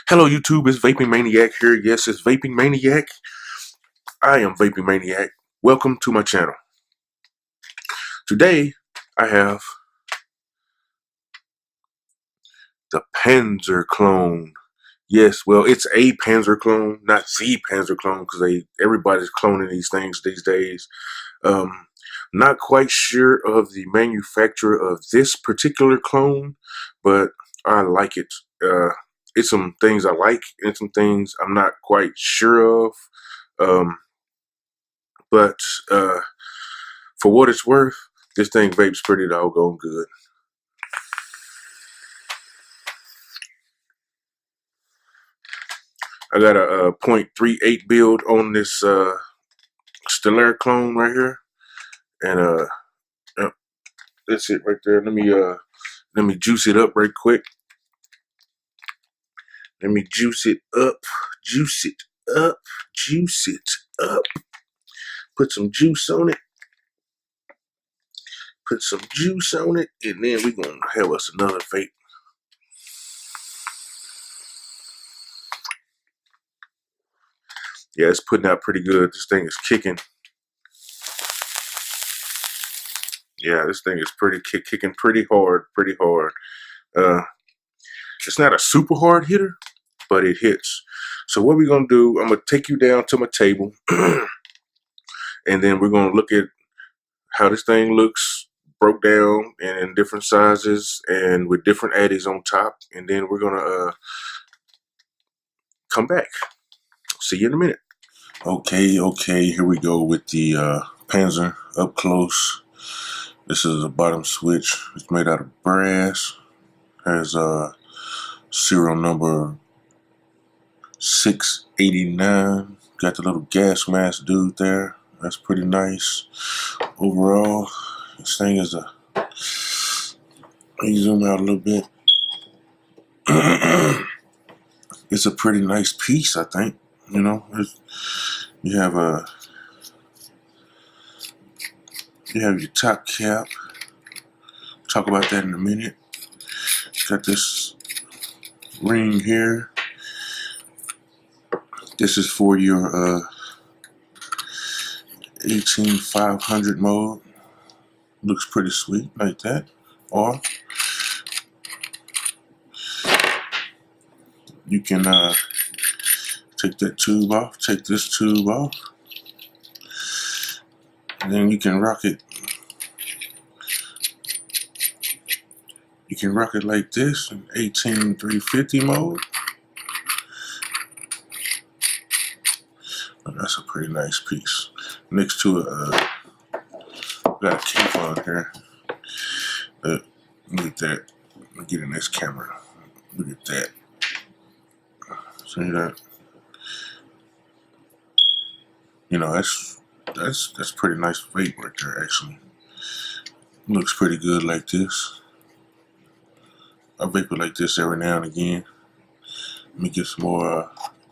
Hello YouTube, it's Vaping Maniac here. Yes, it's Vaping Maniac. I am Vaping Maniac. Welcome to my channel. Today, I have the Panzer clone. Yes, well, it's a Panzer clone, not the Panzer clone, because everybody's cloning these things these days. Um, Not quite sure of the manufacturer of this particular clone, but I like it. It's some things I like and some things I'm not quite sure of. Um, but for what it's worth, this thing vapes pretty doggone good. I got a .38 build on this Stellar clone right here, and that's it right there. Let me juice it up right quick. Let me juice it up, juice it up, juice it up. Put some juice on it. Put some juice on it, and then we're gonna have us another vape. Yeah, it's putting out pretty good. This thing is kicking. Yeah, this thing is kicking pretty hard, pretty hard. It's not a super hard hitter, but it hits. So what we're gonna do, I'm gonna take you down to my table, and then we're gonna look at how this thing looks broke down and in different sizes and with different addies on top, and then we're gonna come back. See you in a minute. Okay, here we go with the Panzer up close. This is a bottom switch. It's made out of brass. Has serial number 689. Got the little gas mask dude there. That's pretty nice. Overall, this thing is a... Let me zoom out a little bit. It's a pretty nice piece, I think. You know, you have your top cap. Talk about that in a minute. Got this ring here. This is for your 18500 mode. Looks pretty sweet like that. Or you can take that tube off, take this tube off, and then you can rock it. You can rock it like this in 18350 mode. That's a pretty nice piece. Next to it, got a cape on here. Look at that. Let me get in this camera. Look at that. See that? You know, that's pretty nice vape right there, actually. Looks pretty good like this. I vape it like this every now and again. Let me get some more,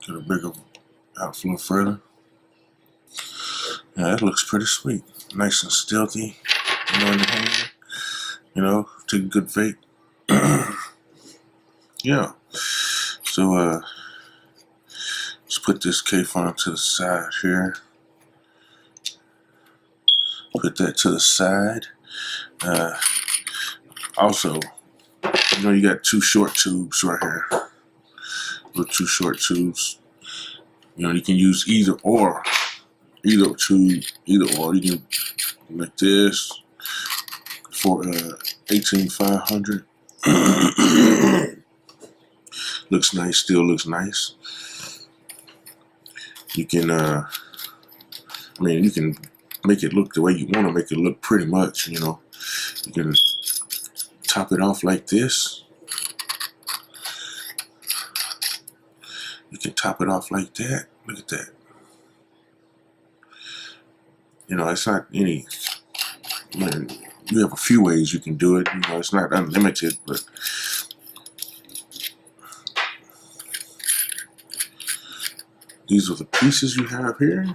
get a bigger outflow further. Yeah, that looks pretty sweet. Nice and stealthy, you know, in the hand. You know, take a good vape. Yeah. So, let's put this K-Fon to the side here. Put that to the side. Also, you know, you got two short tubes right here. With two short tubes. You know, you can use either or. Either tube, either or. You can like this for 18500. Looks nice, still looks nice. You can you can make it look the way you want to make it look, pretty much, you know. You can top it off like this. You can top it off like that. Look at that. You know, it's not any... you have a few ways you can do it. You know, it's not unlimited, but... These are the pieces you have here.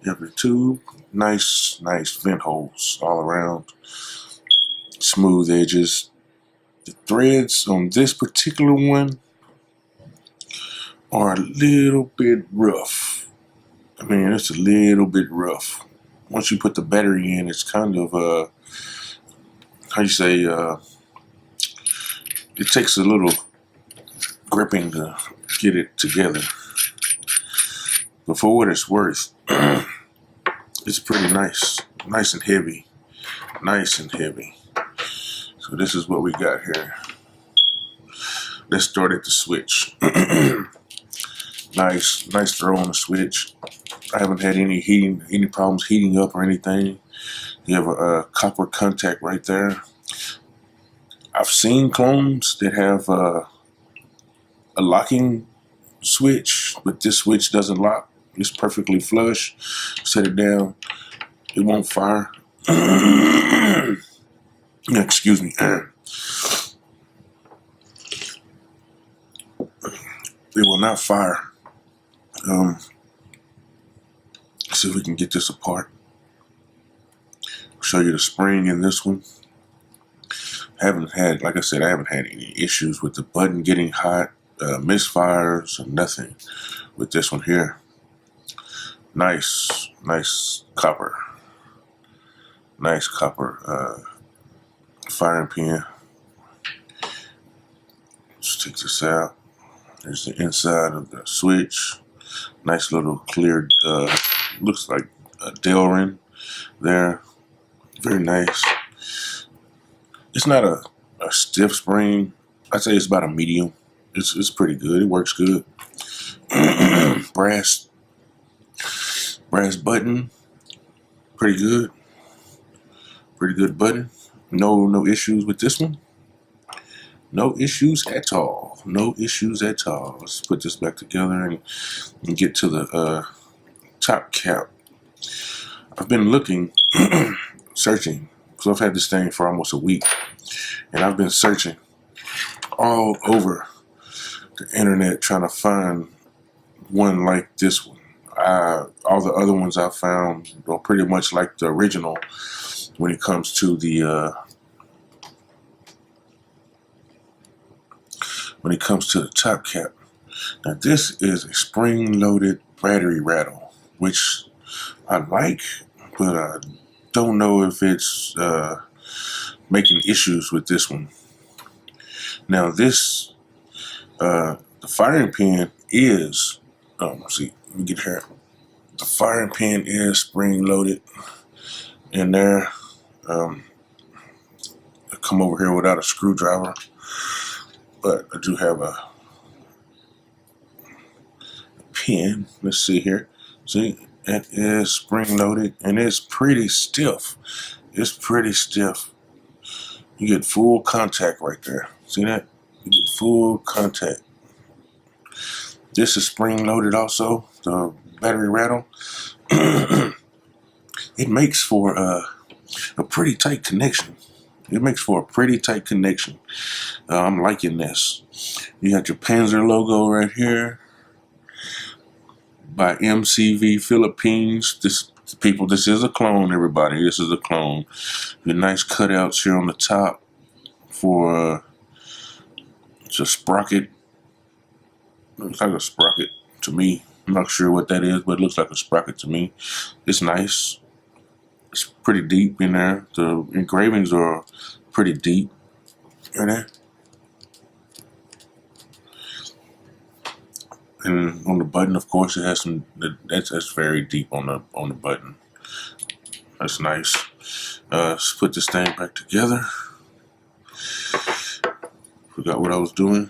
You have the tube. Nice vent holes all around. Smooth edges. The threads on this particular one are a little bit rough. I mean, it's a little bit rough. Once you put the battery in, it's kind of how you say, it takes a little gripping to get it together. But for what it's worth, it's pretty nice. Nice and heavy. Nice and heavy. So this is what we got here. Let's start at the switch. Nice throw on the switch. I haven't had any problems heating up or anything. You have a copper contact right there. I've seen clones that have a locking switch, but this switch doesn't lock. It's perfectly flush. Set it down, it won't fire. Excuse me. It will not fire. See if we can get this apart. Show you the spring in this one. Like I said, I haven't had any issues with the button getting hot, misfires, or nothing with this one here. Nice copper. Nice copper firing pin. Let's take this out. There's the inside of the switch. Nice little clear, looks like a Delrin there. Very nice. It's not a stiff spring. I'd say it's about a medium. It's pretty good. It works good. brass button. Pretty good. Pretty good button. No issues with this one. No issues at all. No issues at all. Let's put this back together and get to the top cap. I've been looking, searching, because I've had this thing for almost a week, and I've been searching all over the internet trying to find one like this one. All the other ones I found are pretty much like the original when it comes to the top cap. Now this is a spring-loaded battery rattle, which I like, but I don't know if it's making issues with this one. Now this, the firing pin is, let's see, let me get here. The firing pin is spring-loaded in there. I come over here without a screwdriver, but I do have a pin. Let's see here. See, it is spring-loaded, and it's pretty stiff. It's pretty stiff. You get full contact right there. See that? You get full contact. This is spring-loaded also, the battery rattle. It makes for a pretty tight connection. It makes for a pretty tight connection. I'm liking this. You got your Panzer logo right here by MCV Philippines. This is a clone, everybody. This is a clone. Your nice cutouts here on the top for it's a sprocket. Looks like a sprocket to me. I'm not sure what that is, but it looks like a sprocket to me. It's nice. It's pretty deep in there. The engravings are pretty deep in there. And on the button, of course, it has some. That's very deep on the button. That's nice. Let's put this thing back together. Forgot what I was doing.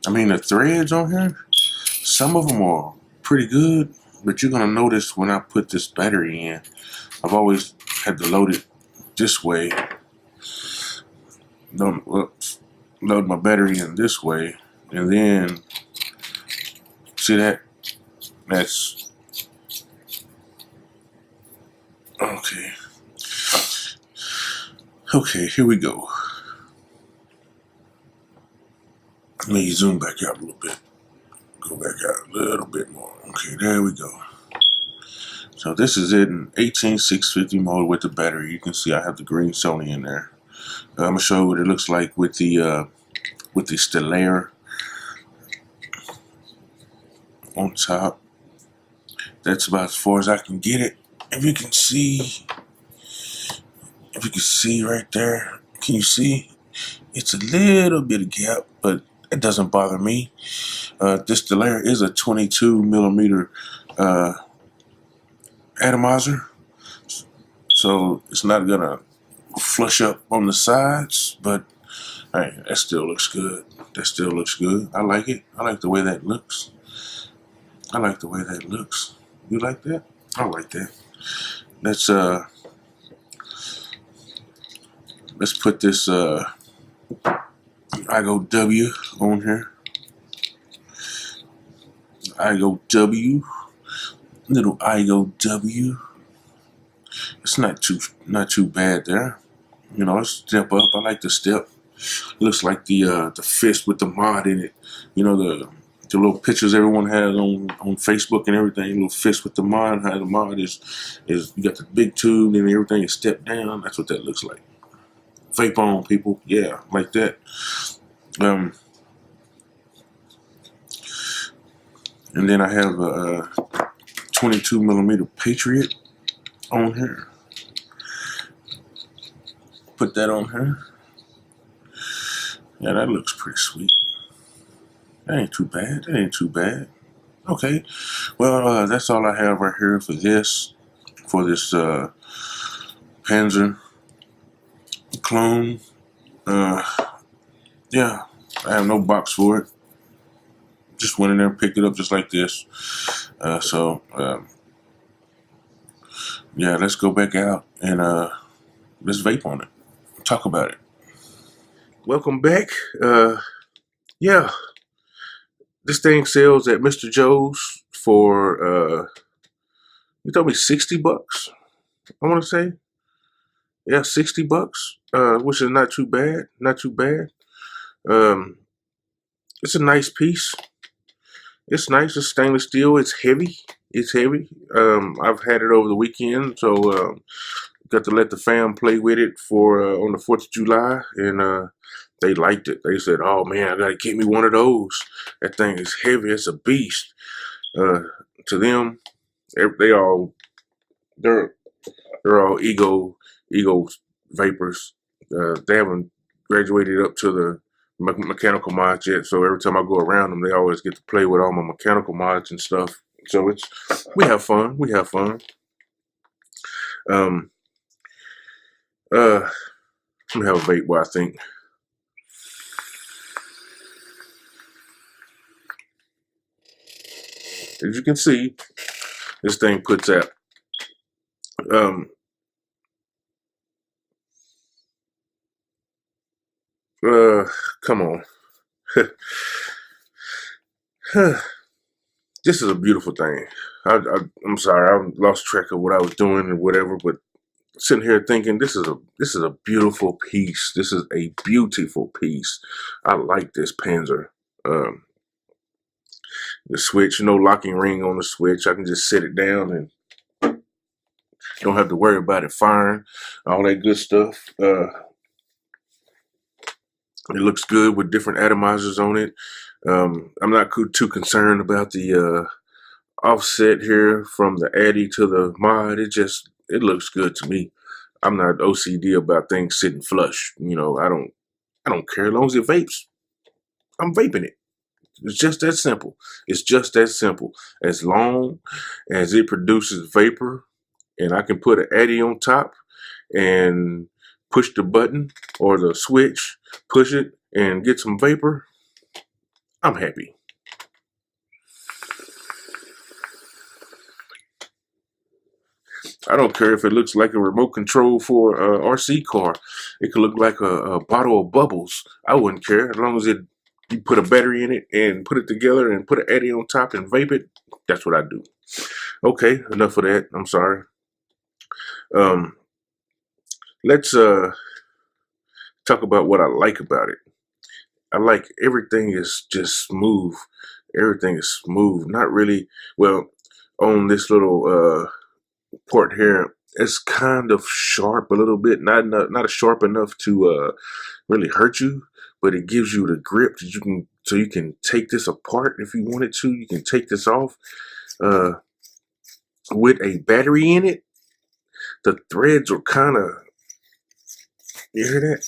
I mean, the threads on here, some of them are pretty good, but you're gonna notice when I put this battery in, I've always had to load it this way. Load my battery in this way, and then see that? That's okay. Okay, here we go. Let me zoom back out a little bit. Go back out a little bit more. Okay, there we go. So this is it in 18650 mode with the battery. You can see I have the green Sony in there. I'm gonna show you what it looks like with the Stellar on top. That's about as far as I can get it. If you can see right there, can you see? It's a little bit of gap, but it doesn't bother me. This Stellar is a 22 millimeter atomizer, so it's not gonna flush up on the sides, but hey, that still looks good. That still looks good. I like it. I like the way that looks. I like the way that looks. You like that? I like that. Let's put this I go W on here. I go W. Little I go W. It's not too bad there. You know, let's step up. I like the step. Looks like the fist with the mod in it. You know, the little pictures everyone has on Facebook and everything. Little fist with the mod. How the mod is you got the big tube and everything is stepped down. That's what that looks like. Vape on, people. Yeah, like that. And then I have a 22 millimeter Patriot on here. Put that on here. Yeah, that looks pretty sweet. That ain't too bad. That ain't too bad. Okay. Well, that's all I have right here for this Panzer clone. Yeah, I have no box for it. Just went in there and picked it up just like this. Yeah, let's go back out and let's vape on it. Talk about it. Welcome back. Yeah, this thing sells at Mr. Joe's for you told me $60. I want to say, yeah, $60. Which is not too bad. Not too bad. It's a nice piece. It's nice. It's stainless steel. It's heavy. It's heavy. I've had it over the weekend, so got to let the fam play with it for on the 4th of July, and they liked it. They said, "Oh man, I gotta get me one of those. That thing is heavy. It's a beast." To them, they're all ego vapors. They haven't graduated up to the mechanical mods yet, so every time I go around them, they always get to play with all my mechanical mods and stuff. So we have fun. We have fun. Let me have a vape while I think. As you can see, this thing puts out come on. This is a beautiful thing. I'm sorry, I lost track of what I was doing and whatever, but sitting here thinking this is a beautiful piece. This is a beautiful piece. I like this Panzer. The switch, no locking ring on the switch. I can just set it down and don't have to worry about it firing. All that good stuff. It looks good with different atomizers on it. I'm not too concerned about the offset here from the Addy to the mod. It looks good to me. I'm not OCD about things sitting flush. You know, I don't care as long as it vapes. I'm vaping it. It's just that simple. It's just that simple. As long as it produces vapor and I can put an Addy on top and push the button or the switch, push it and get some vapor, I'm happy. I don't care if it looks like a remote control for a RC car. It could look like a bottle of bubbles. I wouldn't care as long as you put a battery in it and put it together and put an Addy on top and vape it. That's what I do. Okay, enough of that. I'm sorry. Let's talk about what I like about it. I like everything is just smooth. Everything is smooth. Not really, well, on this little part here, it's kind of sharp a little bit, not sharp enough to really hurt you, but it gives you the grip that you can take this apart if you wanted to. You can take this off uh, with a battery in it. The threads are kind of, you hear that?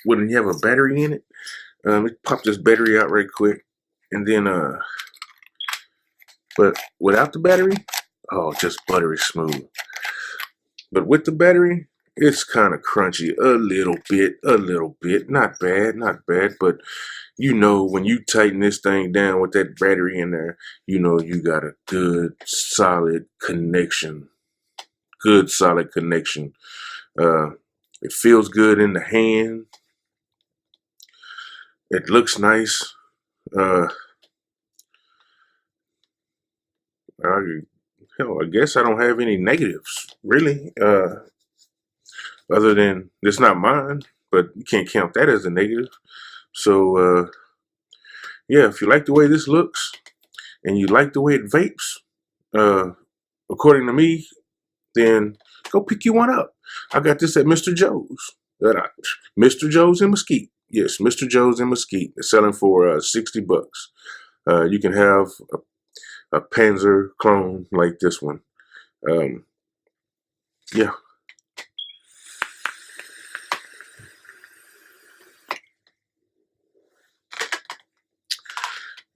When you have a battery in it, it pop this battery out right quick, and then but without the battery, oh, just buttery smooth. But with the battery, it's kind of crunchy a little bit. Not bad, not bad. But you know, when you tighten this thing down with that battery in there, you know you got a good, solid connection. Good, solid connection. It feels good in the hand. It looks nice. Uh, I guess I don't have any negatives, really. Other than it's not mine, but you can't count that as a negative. So, yeah, if you like the way this looks and you like the way it vapes, uh, according to me, then go pick you one up. I got this at Mr. Joe's. Mr. Joe's in Mesquite. Yes, Mr. Joe's in Mesquite. They're selling for $60. You can have a Panzer clone like this one. Um, yeah.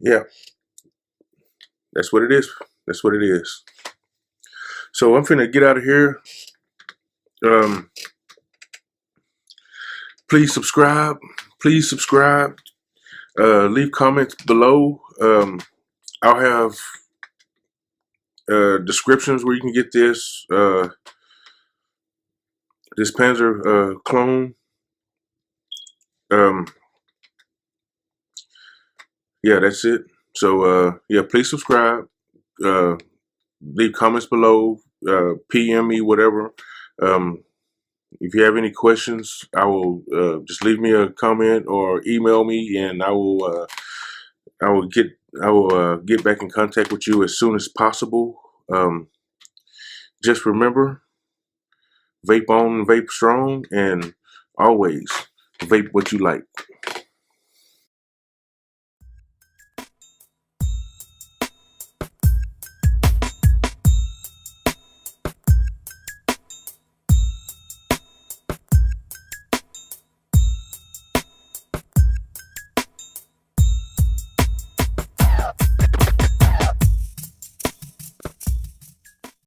Yeah, that's what it is. That's what it is. So I'm finna get out of here. Um, please subscribe. Please subscribe. Leave comments below. I'll have descriptions where you can get this Panzer clone. Um, yeah, that's it. So yeah, please subscribe. Uh, leave comments below. PM me, whatever. If you have any questions, I will just leave me a comment or email me, and I will get back in contact with you as soon as possible. Just remember, vape on, vape strong, and always vape what you like.